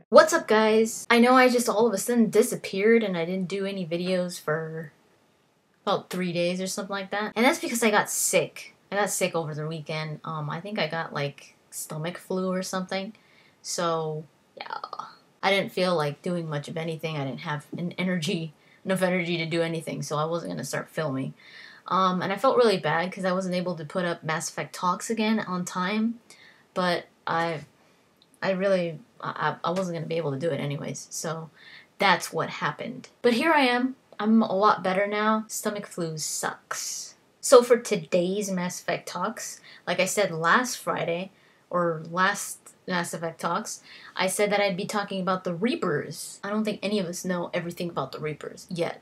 What's up, guys? I know I just all of a sudden disappeared and I didn't do any videos for about 3 days or something like that. And that's because I got sick. I got sick over the weekend. I think I got like stomach flu or something. So, yeah. I didn't feel like doing much of anything. I didn't have enough energy to do anything, so I wasn't going to start filming. And I felt really bad because I wasn't able to put up Mass Effect Talks again on time. But I wasn't going to be able to do it anyways, so that's what happened. But here I am. I'm a lot better now. Stomach flu sucks. So for today's Mass Effect Talks, like I said last Friday, or last Mass Effect Talks, I said that I'd be talking about the Reapers. I don't think any of us know everything about the Reapers yet.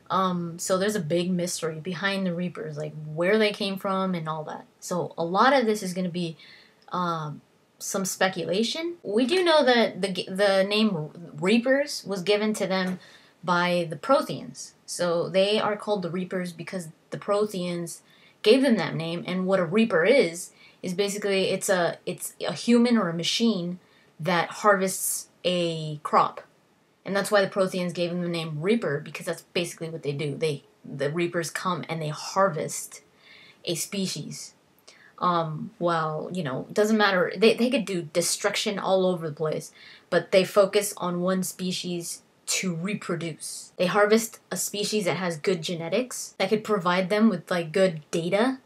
So there's a big mystery behind the Reapers, like where they came from and all that. So a lot of this is going to be some speculation. We do know that the name Reapers was given to them by the Protheans. So they are called the Reapers because the Protheans gave them that name. And what a Reaper is basically it's a human or a machine that harvests a crop. And that's why the Protheans gave them the name Reaper, because that's basically what they do. The Reapers come and they harvest a species. Well, you know, it doesn't matter. They could do destruction all over the place, but they focus on one species to reproduce. They harvest a species that has good genetics, that could provide them with, like, good data.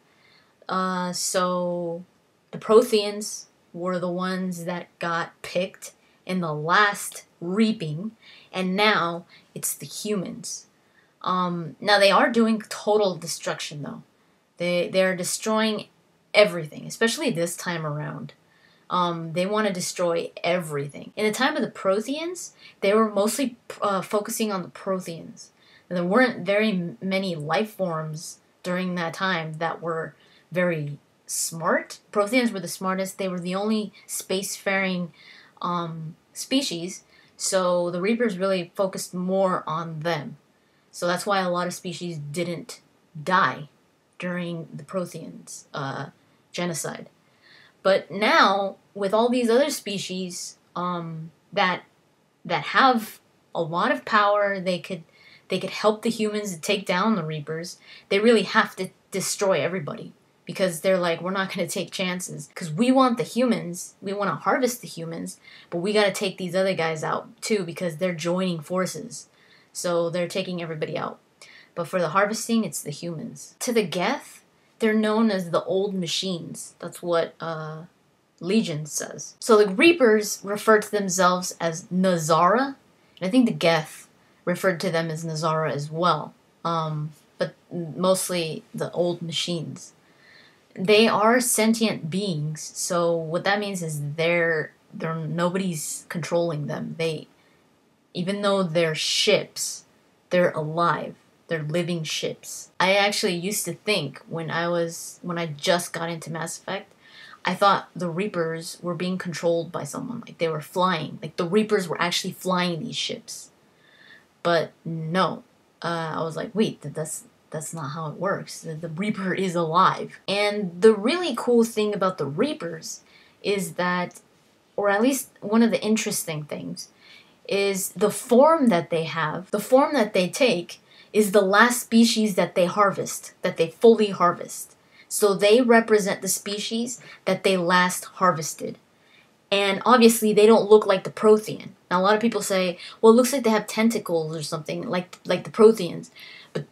So the Protheans were the ones that got picked in the last reaping, and now it's the humans. Now they are doing total destruction, though. They're destroying everything, especially this time around. They want to destroy everything. In the time of the Protheans, they were mostly focusing on the Protheans. And there weren't very many life forms during that time that were very smart. Protheans were the smartest. They were the only spacefaring species, so the Reapers really focused more on them. So that's why a lot of species didn't die during the Protheans genocide. But now, with all these other species that have a lot of power, they could help the humans to take down the Reapers. They really have to destroy everybody, because they're like, we're not going to take chances, because we want the humans, we want to harvest the humans, but we got to take these other guys out too, because they're joining forces. So they're taking everybody out. But for the harvesting, it's the humans. To the Geth, they're known as the old machines. That's what Legion says. So the Reapers refer to themselves as Nazara, and I think the Geth referred to them as Nazara as well. But mostly the old machines. They are sentient beings, so what that means is they're nobody's controlling them. Even though they're ships, they're alive. They're living ships. I actually used to think when I just got into Mass Effect, I thought the Reapers were being controlled by someone, like they were flying. Like the Reapers were actually flying these ships. But no. I was like, wait, that's not how it works. The Reaper is alive. And the really cool thing about the Reapers is that, or at least one of the interesting things, is the form that they have, the form that they take, is the last species that they harvest, that they fully harvest. So they represent the species that they last harvested. And obviously they don't look like the Prothean. Now a lot of people say, well, it looks like they have tentacles or something, like the Protheans. But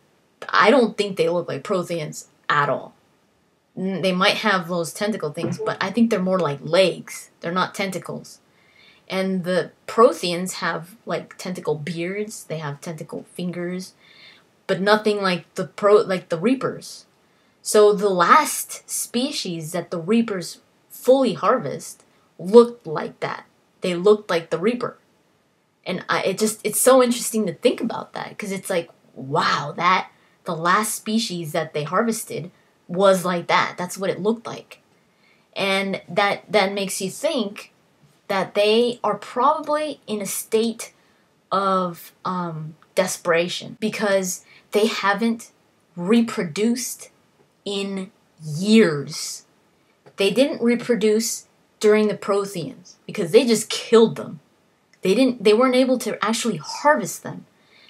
I don't think they look like Protheans at all. They might have those tentacle things, but I think they're more like legs. They're not tentacles. And the Protheans have like tentacle beards, they have tentacle fingers, but nothing like the Reapers. So the last species that the Reapers fully harvest looked like that. They looked like the Reaper. And it's so interesting to think about that, because it's like, wow, that the last species that they harvested was like that. That's what it looked like. And that makes you think that they are probably in a state of desperation, because they haven't reproduced in years. They didn't reproduce during the Protheans because they just killed them. They weren't able to actually harvest them.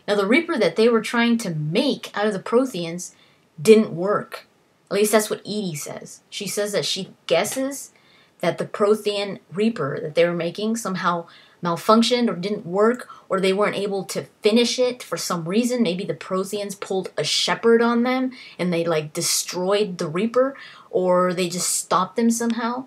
Now the Reaper that they were trying to make out of the Protheans didn't work. At least that's what Edie says. She says that she guesses that the Prothean Reaper that they were making somehow malfunctioned or didn't work, or they weren't able to finish it for some reason. Maybe the Protheans pulled a shepherd on them and they like destroyed the Reaper, or they just stopped them somehow.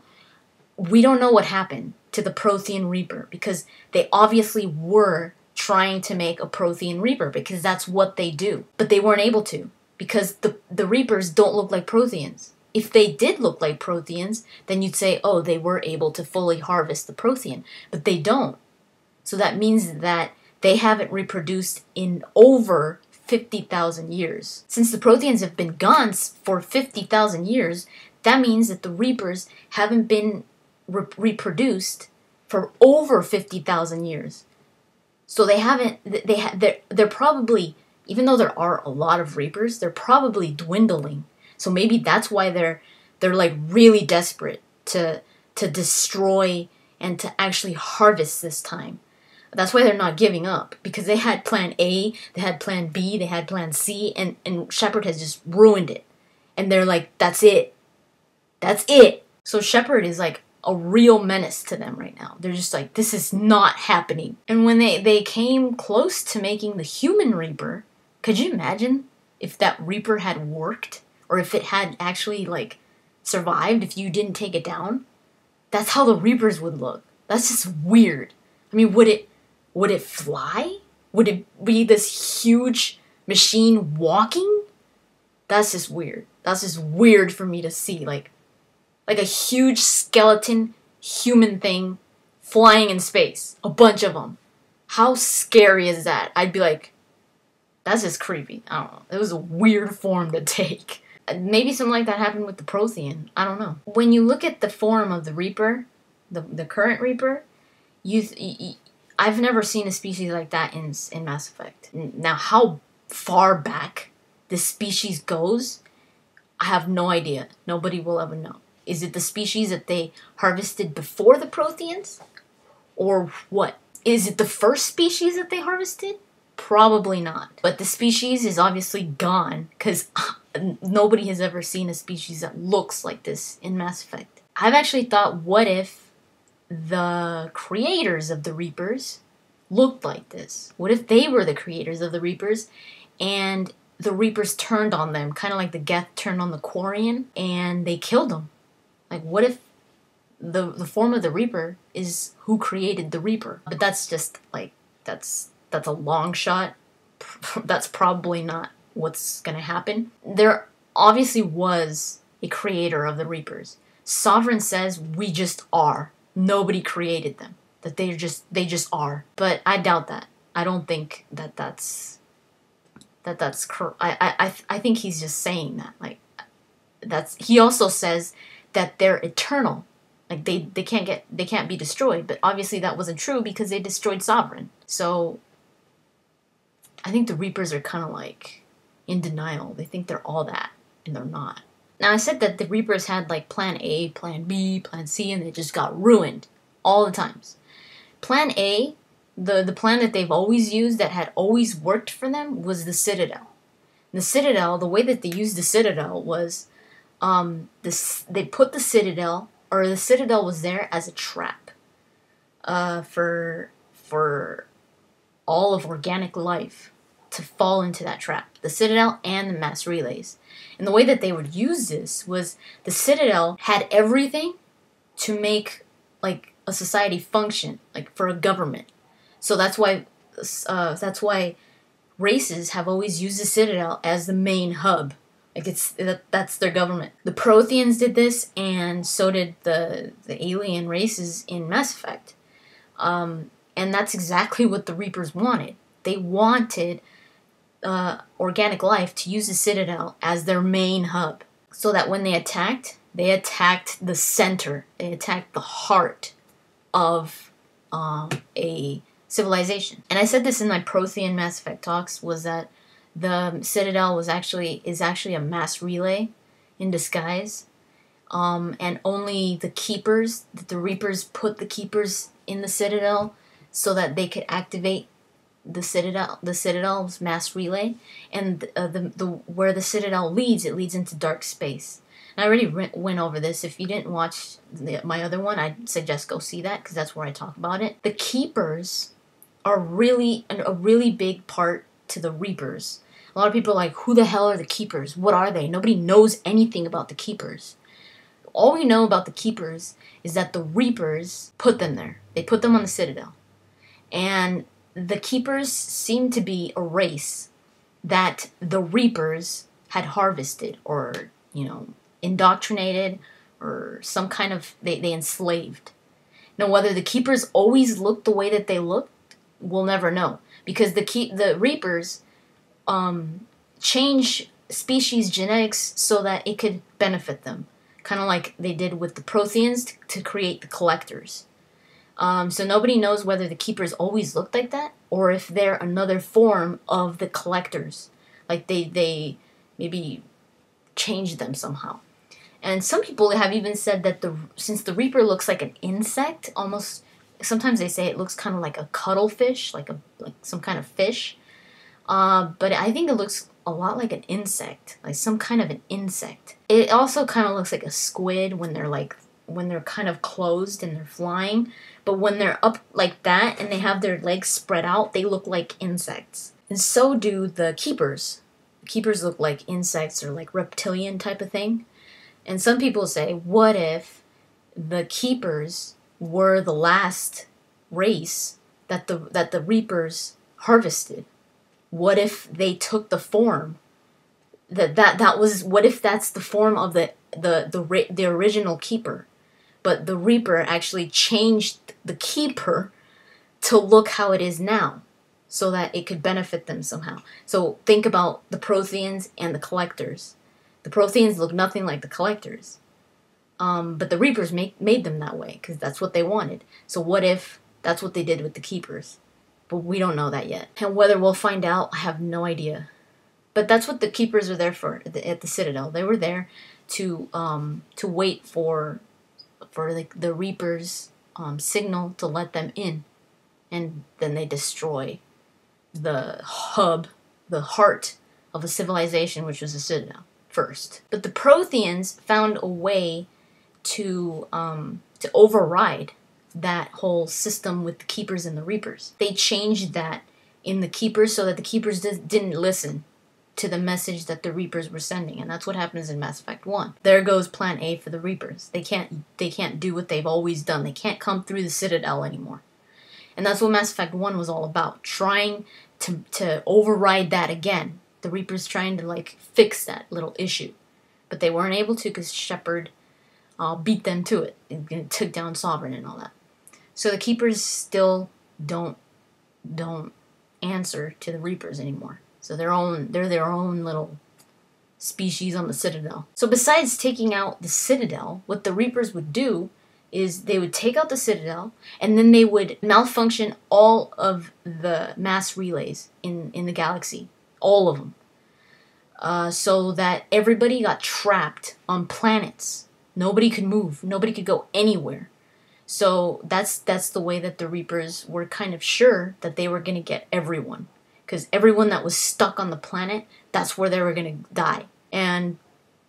We don't know what happened to the Prothean Reaper because they obviously were trying to make a Prothean Reaper because that's what they do. But they weren't able to because the Reapers don't look like Protheans. If they did look like Protheans, then you'd say, oh, they were able to fully harvest the Prothean. But they don't. So that means that they haven't reproduced in over 50,000 years. Since the Protheans have been gone for 50,000 years, that means that the Reapers haven't been reproduced for over 50,000 years. So they haven't, they're probably, even though there are a lot of Reapers, they're probably dwindling. So maybe that's why they're like really desperate to destroy and to actually harvest this time. That's why they're not giving up, because they had plan A, they had plan B, they had plan C, and Shepard has just ruined it. And they're like, that's it. That's it. So Shepard is like a real menace to them right now. They're just like, this is not happening. And when they came close to making the human Reaper, could you imagine if that Reaper had worked? Or if it had actually, like, survived, if you didn't take it down? That's how the Reapers would look. That's just weird. I mean, would it fly? Would it be this huge machine walking? That's just weird. That's just weird for me to see. Like a huge skeleton human thing flying in space. A bunch of them. How scary is that? I'd be like, that's just creepy. I don't know. It was a weird form to take. Maybe something like that happened with the Prothean. I don't know. When you look at the form of the Reaper, the current Reaper, I've never seen a species like that in Mass Effect. Now, how far back this species goes, I have no idea. Nobody will ever know. Is it the species that they harvested before the Protheans? Or what? Is it the first species that they harvested? Probably not. But the species is obviously gone, because nobody has ever seen a species that looks like this in Mass Effect. I've actually thought, what if the creators of the Reapers looked like this? What if they were the creators of the Reapers and the Reapers turned on them, kind of like the Geth turned on the Quarian, and they killed them? Like, what if the form of the Reaper is who created the Reaper? But that's just, like, that's a long shot. That's probably not what's gonna happen. There obviously was a creator of the Reapers. Sovereign says we just are. Nobody created them. That they just are. But I doubt that. I don't think that's I think he's just saying that. Like, he also says that they're eternal. Like they can't be destroyed. But obviously that wasn't true because they destroyed Sovereign. So I think the Reapers are kind of like in denial. They think they're all that, and they're not. Now, I said that the Reapers had like plan A, plan B, plan C, and they just got ruined all the times. Plan A, the plan that they've always used that had always worked for them was the Citadel. And the Citadel, the way that they used the Citadel was they put the Citadel was there as a trap for all of organic life to fall into that trap. The Citadel and the mass relays. And the way that they would use this was the Citadel had everything to make like a society function, like for a government. So that's why races have always used the Citadel as the main hub. Like that's their government. The Protheans did this, and so did the alien races in Mass Effect. And that's exactly what the Reapers wanted. They wanted organic life to use the Citadel as their main hub, so that when they attacked the center. They attacked the heart of a civilization. And I said this in my Prothean Mass Effect talks, was that the Citadel is actually a mass relay in disguise. and only the Reapers put the Keepers in the Citadel so that they could activate the Citadel's mass relay, and the where the Citadel leads, it leads into dark space. And I already went over this. If you didn't watch my other one, I'd suggest go see that because that's where I talk about it. The Keepers are really a really big part to the Reapers. A lot of people are like, who the hell are the Keepers? What are they? Nobody knows anything about the Keepers. All we know about the Keepers is that the Reapers put them there. They put them on the Citadel. And the Keepers seem to be a race that the Reapers had harvested or, indoctrinated or some kind of, they enslaved. Now, whether the Keepers always looked the way that they looked, we'll never know. Because the Reapers change species genetics so that it could benefit them. Kind of like they did with the Protheans to create the Collectors. So nobody knows whether the Keepers always looked like that or if they're another form of the Collectors. Like they maybe changed them somehow. And some people have even said that since the Reaper looks like an insect, almost sometimes they say it looks kind of like a cuttlefish, like some kind of fish. But I think it looks a lot like an insect, like some kind of an insect. It also kind of looks like a squid when they're kind of closed and they're flying. But when they're up like that and they have their legs spread out, they look like insects. And so do the Keepers. The Keepers look like insects or like reptilian type of thing. And some people say, what if the Keepers were the last race that the Reapers harvested? What if they took the form what if that's the form of the original Keeper, but the Reaper actually changed the Keeper to look how it is now, so that it could benefit them somehow. So think about the Protheans and the Collectors. The Protheans look nothing like the Collectors, but the Reapers made them that way because that's what they wanted. So what if that's what they did with the Keepers? But we don't know that yet. And whether we'll find out, I have no idea. But that's what the Keepers were there for at the Citadel. They were there to wait for the Reapers' signal to let them in. And then they destroy the hub, the heart of a civilization, which was the Citadel, first. But the Protheans found a way to override that whole system with the Keepers and the Reapers. They changed that in the Keepers so that the Keepers didn't listen to the message that the Reapers were sending, and that's what happens in Mass Effect 1. There goes Plan A for the Reapers. They can't do what they've always done. They can't come through the Citadel anymore. And that's what Mass Effect 1 was all about, trying to override that again. The Reapers trying to fix that little issue. But they weren't able to because Shepard beat them to it and took down Sovereign and all that. So the Keepers still don't answer to the Reapers anymore. So they're their own little species on the Citadel. So besides taking out the Citadel, what the Reapers would do is they would take out the Citadel and then they would malfunction all of the mass relays in the galaxy. All of them. So that everybody got trapped on planets. Nobody could move. Nobody could go anywhere. So that's the way that the Reapers were kind of sure that they were going to get everyone. Because everyone that was stuck on the planet, that's where they were going to die. And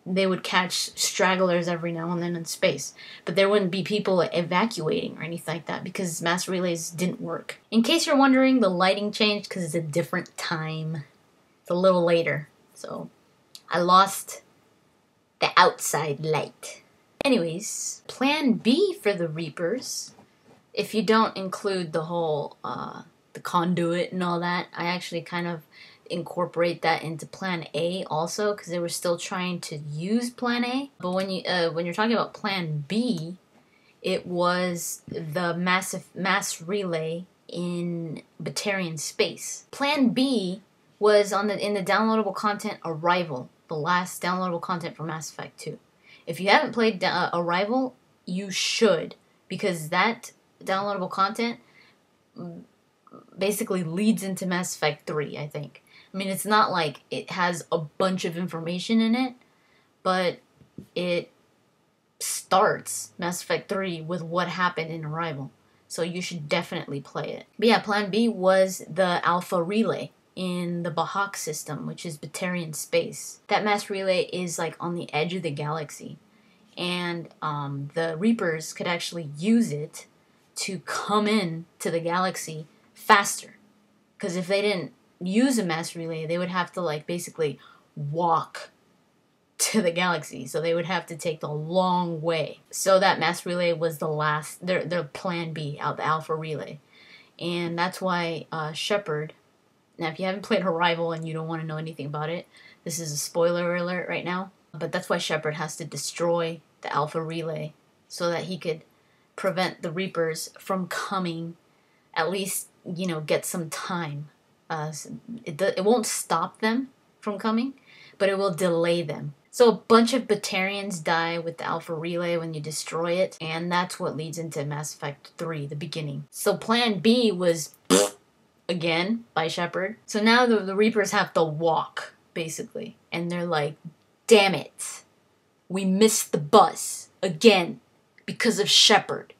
they would catch stragglers every now and then in space. But there wouldn't be people evacuating or anything like that because mass relays didn't work. In case you're wondering, the lighting changed because it's a different time. It's a little later. So I lost the outside light. Anyways, Plan B for the Reapers, if you don't include the whole, the conduit and all that, I actually kind of incorporate that into Plan A also, because they were still trying to use Plan A. But when you're talking about Plan B, it was the mass relay in Batarian space. Plan B was in the downloadable content Arrival, the last downloadable content for Mass Effect 2. If you haven't played Arrival, you should, because that downloadable content basically leads into Mass Effect 3, I think. I mean, it's not like it has a bunch of information in it, but it starts Mass Effect 3 with what happened in Arrival. So you should definitely play it. But yeah, Plan B was the Alpha Relay in the Bahak system, which is Batarian space. That mass relay is like on the edge of the galaxy. And the Reapers could actually use it to come in to the galaxy faster. Because if they didn't use a mass relay, they would have to like basically walk to the galaxy. So they would have to take the long way. So that mass relay was the last, their plan B, out the Alpha Relay. And that's why Shepard, now if you haven't played Arrival and you don't want to know anything about it, this is a spoiler alert right now. But that's why Shepard has to destroy the Alpha Relay so that he could prevent the Reapers from coming, at least, you know, get some time. It won't stop them from coming, but it will delay them. So a bunch of Batarians die with the Alpha Relay when you destroy it, and that's what leads into Mass Effect 3, the beginning. So Plan B was, again, by Shepard. So now the Reapers have to walk, basically. And they're like, damn it. We missed the bus, again, because of Shepard.